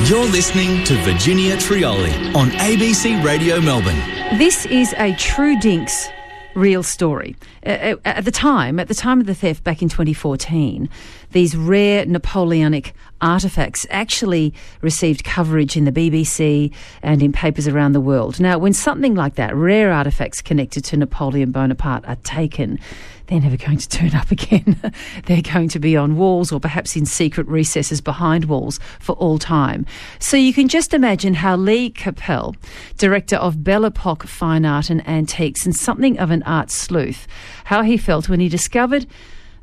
You're listening to Virginia Trioli on ABC Radio Melbourne. This is a true dinks real story. At the time of the theft back in 2014, these rare Napoleonic artefacts actually received coverage in the BBC and in papers around the world. Now, when something like that, rare artefacts connected to Napoleon Bonaparte, are taken, they're never going to turn up again. They're going to be on walls or perhaps in secret recesses behind walls for all time. So you can just imagine how Lee Capel, director of Belle Epoque Fine Art and Antiques and something of an art sleuth, how he felt when he discovered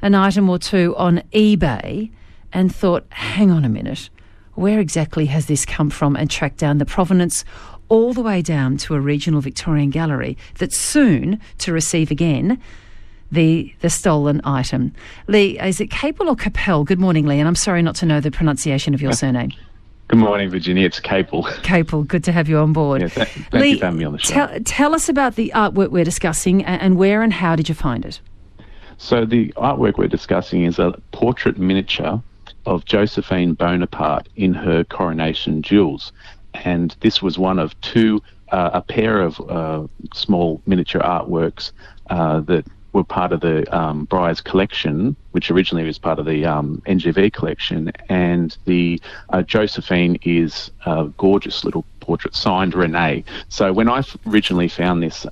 an item or two on eBay and thought, hang on a minute, where exactly has this come from, and tracked down the provenance all the way down to a regional Victorian gallery that's soon to receive again the stolen item. Lee, is it Capel or Capel? Good morning, Lee, and I'm sorry not to know the pronunciation of your surname. Good morning, Virginia. It's Capel. Capel, good to have you on board. Yeah, thank Lee, you for having me on the show. Tell us about the artwork we're discussing and where and how did you find it? So the artwork we're discussing is a portrait miniature of Josephine Bonaparte in her coronation jewels. And this was one of a pair of small miniature artworks that were part of the Briar's collection, which originally was part of the NGV collection. And the Josephine is a gorgeous little portrait signed Renee. So when I originally found this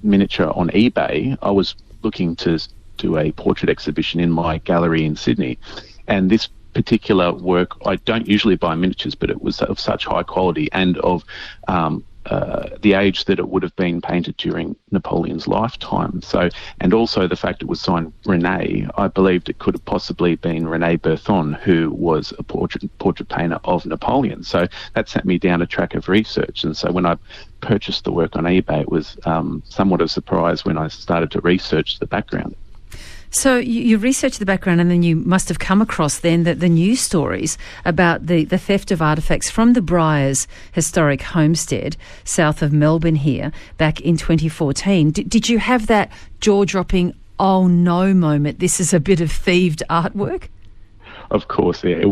miniature on eBay, I was looking to do a portrait exhibition in my gallery in Sydney. And this particular work, I don't usually buy miniatures, but it was of such high quality and of the age that it would have been painted during Napoleon's lifetime. So, and also the fact it was signed Renee, I believed it could have possibly been Renee Berthon, who was a portrait painter of Napoleon. So that sent me down a track of research. And so when I purchased the work on eBay, it was somewhat of a surprise when I started to research the background. So you researched the background, and then you must have come across then the news stories about the theft of artefacts from the Briars historic homestead south of Melbourne here back in 2014. Did you have that jaw-dropping, oh no moment, this is a bit of thieved artwork? Of course, yeah. It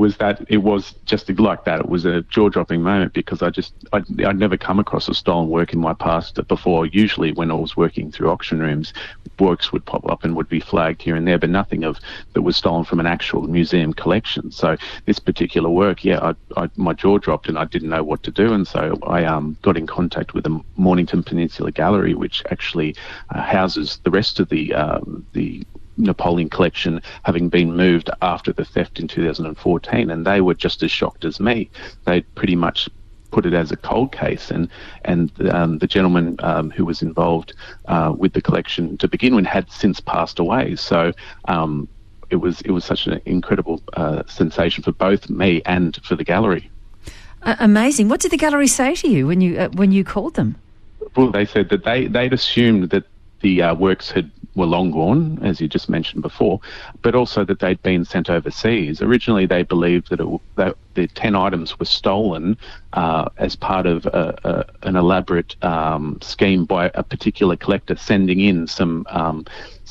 was just like that. It was a jaw-dropping moment because I'd never come across a stolen work in my past before. Usually when I was working through auction rooms, works would pop up and would be flagged here and there, but nothing that was stolen from an actual museum collection. So this particular work, my jaw dropped and I didn't know what to do. And so I got in contact with the Mornington Peninsula Gallery, which actually houses the rest of the Napoleon collection, having been moved after the theft in 2014, and they were just as shocked as me. They pretty much put it as a cold case, and the gentleman who was involved with the collection to begin with had since passed away. So it was such an incredible sensation for both me and for the gallery. Amazing. What did the gallery say to you when you called them? Well, they said that they'd assumed that the works were long gone, as you just mentioned before, but also that they'd been sent overseas. Originally, they believed that the 10 items were stolen as part of an elaborate scheme by a particular collector sending in some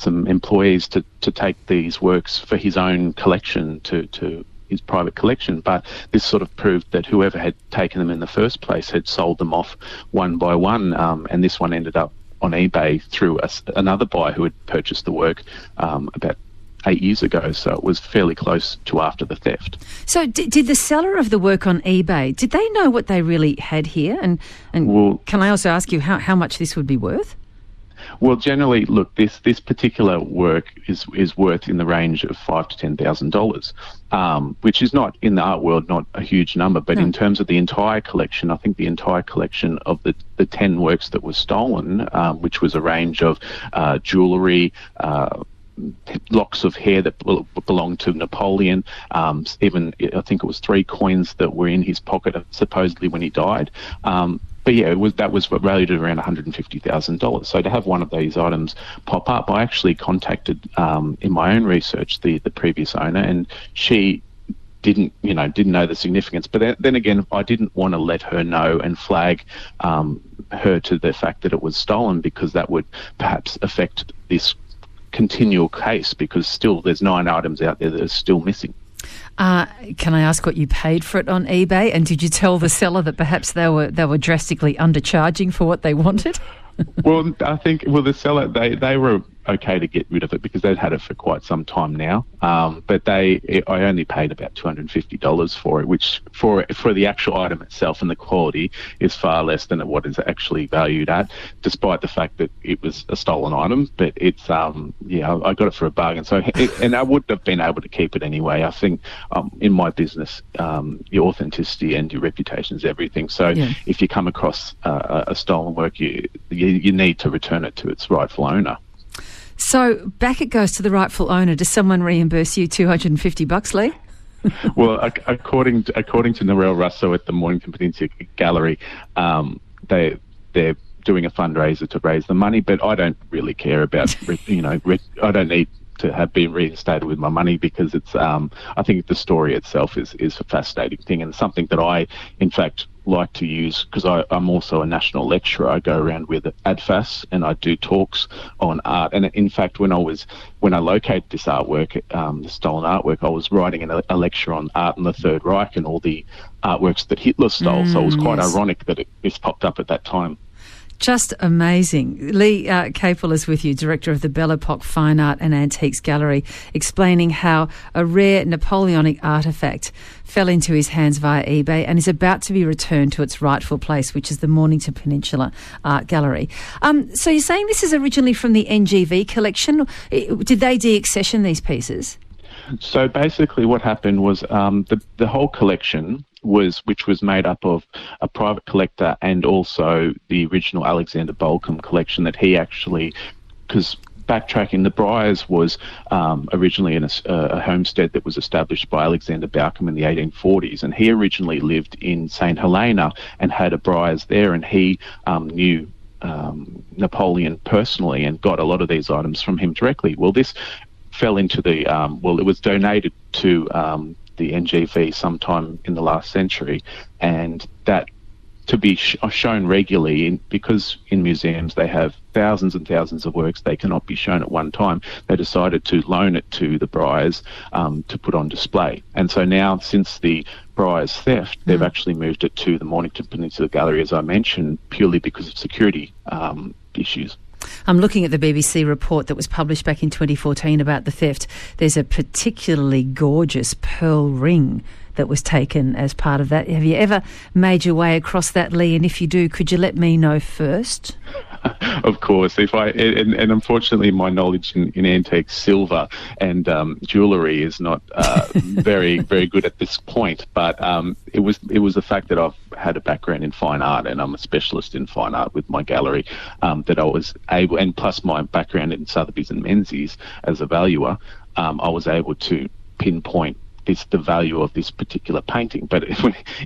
employees to take these works for his own collection to his private collection. But this sort of proved that whoever had taken them in the first place had sold them off one by one, and this one ended up on eBay through another buyer who had purchased the work about 8 years ago, so it was fairly close to after the theft. So did the seller of the work on eBay, did they know what they really had here? And well, can I also ask you how much this would be worth? Well, generally, look, this particular work is worth in the range of $5,000 to $10,000, which is not, in the art world, not a huge number. But in terms of the entire collection, I think the entire collection of the 10 works that were stolen, which was a range of jewellery, locks of hair that belonged to Napoleon, even I think it was 3 coins that were in his pocket supposedly when he died. But yeah, that was valued at around $150,000. So to have one of these items pop up, I actually contacted in my own research the previous owner, and she didn't know the significance. But then again, I didn't want to let her know and flag her to the fact that it was stolen, because that would perhaps affect this continual case, because still there's 9 items out there that are still missing. Can I ask what you paid for it on eBay? And did you tell the seller that perhaps they were drastically undercharging for what they wanted? Well, I think the seller they were okay to get rid of it because they'd had it for quite some time now. But I only paid about $250 for it, which for the actual item itself and the quality is far less than what is actually valued at, despite the fact that it was a stolen item. But it's I got it for a bargain. So and I wouldn't have been able to keep it anyway. I think in my business, your authenticity and your reputation is everything. So if you come across a stolen work, you need to return it to its rightful owner. So back it goes to the rightful owner. Does someone reimburse you $250, Lee? Well, according to Narelle Russo at the Mornington Peninsula Gallery, they're doing a fundraiser to raise the money, but I don't really care about, I don't need to have been reinstated with my money because it's, I think the story itself is a fascinating thing and something that I, in fact, like to use because I'm also a national lecturer. I go around with ADFAS and I do talks on art. And in fact, when I located this artwork, the stolen artwork, I was writing a lecture on art in the Third Reich and all the artworks that Hitler stole. So it was quite ironic that this popped up at that time. Just amazing. Lee Capel is with you, Director of the Belle Epoque Fine Art and Antiques Gallery, explaining how a rare Napoleonic artefact fell into his hands via eBay and is about to be returned to its rightful place, which is the Mornington Peninsula Art Gallery. So you're saying this is originally from the NGV collection. Did they deaccession these pieces? So basically what happened was the whole collection which was made up of a private collector and also the original Alexander Bolcom collection that he actually, because backtracking, the Briars was originally a homestead that was established by Alexander Bolcom in the 1840s, and he originally lived in St Helena and had a Briars there, and he knew Napoleon personally and got a lot of these items from him directly. Well, this fell into the, it was donated to the NGV sometime in the last century, and that to be shown regularly, because in museums they have thousands and thousands of works, they cannot be shown at one time. They decided to loan it to the Briars to put on display. And so now, since the Briars theft, they've actually moved it to the Mornington Peninsula Gallery, as I mentioned, purely because of security issues. I'm looking at the BBC report that was published back in 2014 about the theft. There's a particularly gorgeous pearl ring that was taken as part of that. Have you ever made your way across that, Lee? And if you do, could you let me know first? Of course. And unfortunately, my knowledge in antique silver and jewellery is not very, very good at this point. But it was the fact that I've had a background in fine art and I'm a specialist in fine art with my gallery that I was able, and plus my background in Sotheby's and Menzies as a valuer, I was able to pinpoint the value of this particular painting. But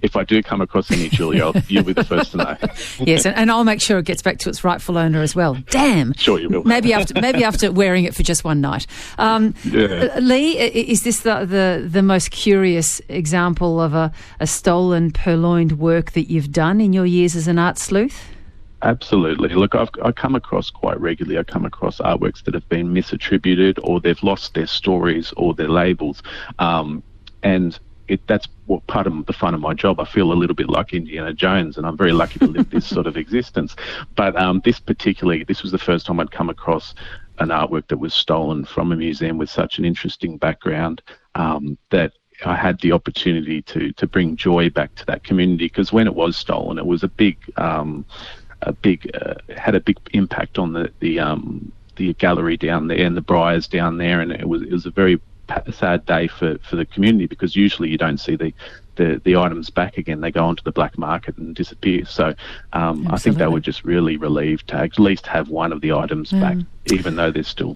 if I do come across any jewellery, you'll be the first to know. Yes, and I'll make sure it gets back to its rightful owner as well. Damn. Sure you will. Maybe after wearing it for just one night. Lee, is this the most curious example of a stolen purloined work that you've done in your years as an art sleuth? Absolutely. Look, I come across quite regularly. I come across artworks that have been misattributed, or they've lost their stories or their labels, and that's what part of the fun of my job. I feel a little bit like Indiana Jones, and I'm very lucky to live this sort of existence. But this was the first time I'd come across an artwork that was stolen from a museum with such an interesting background that I had the opportunity to bring joy back to that community, because when it was stolen, it was had a big impact on the gallery down there and the Briars down there, and it was a very sad day for the community, because usually you don't see the items back again. They go onto the black market and disappear. So I think they were just really relieved to at least have one of the items back, even though there's still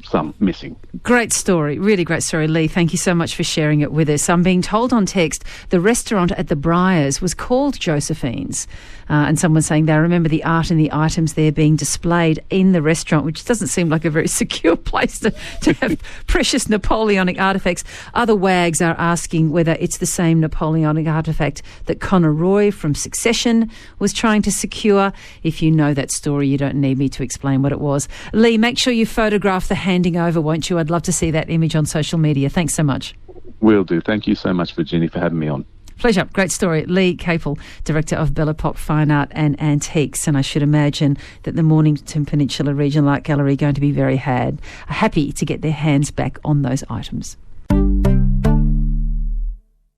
some missing. Great story, really great story, Lee. Thank you so much for sharing it with us. I'm being told on text the restaurant at the Briars was called Josephine's, and someone's saying they remember the art and the items there being displayed in the restaurant, which doesn't seem like a very secure place to have precious Napoleonic artefacts. Other wags are asking whether it's the same Napoleonic artefact that Connor Roy from Succession was trying to secure. If you know that story, you don't need me to explain what it was. Lee, make sure you photograph the handing over, won't you? I'd love to see that image on social media. Thanks so much. Will do. Thank you so much, Virginia, for having me on. Pleasure. Great story. Lee Capel, Director of Bella Pop Fine Art and Antiques. And I should imagine that the Mornington Peninsula Regional Art Gallery are going to be very happy to get their hands back on those items.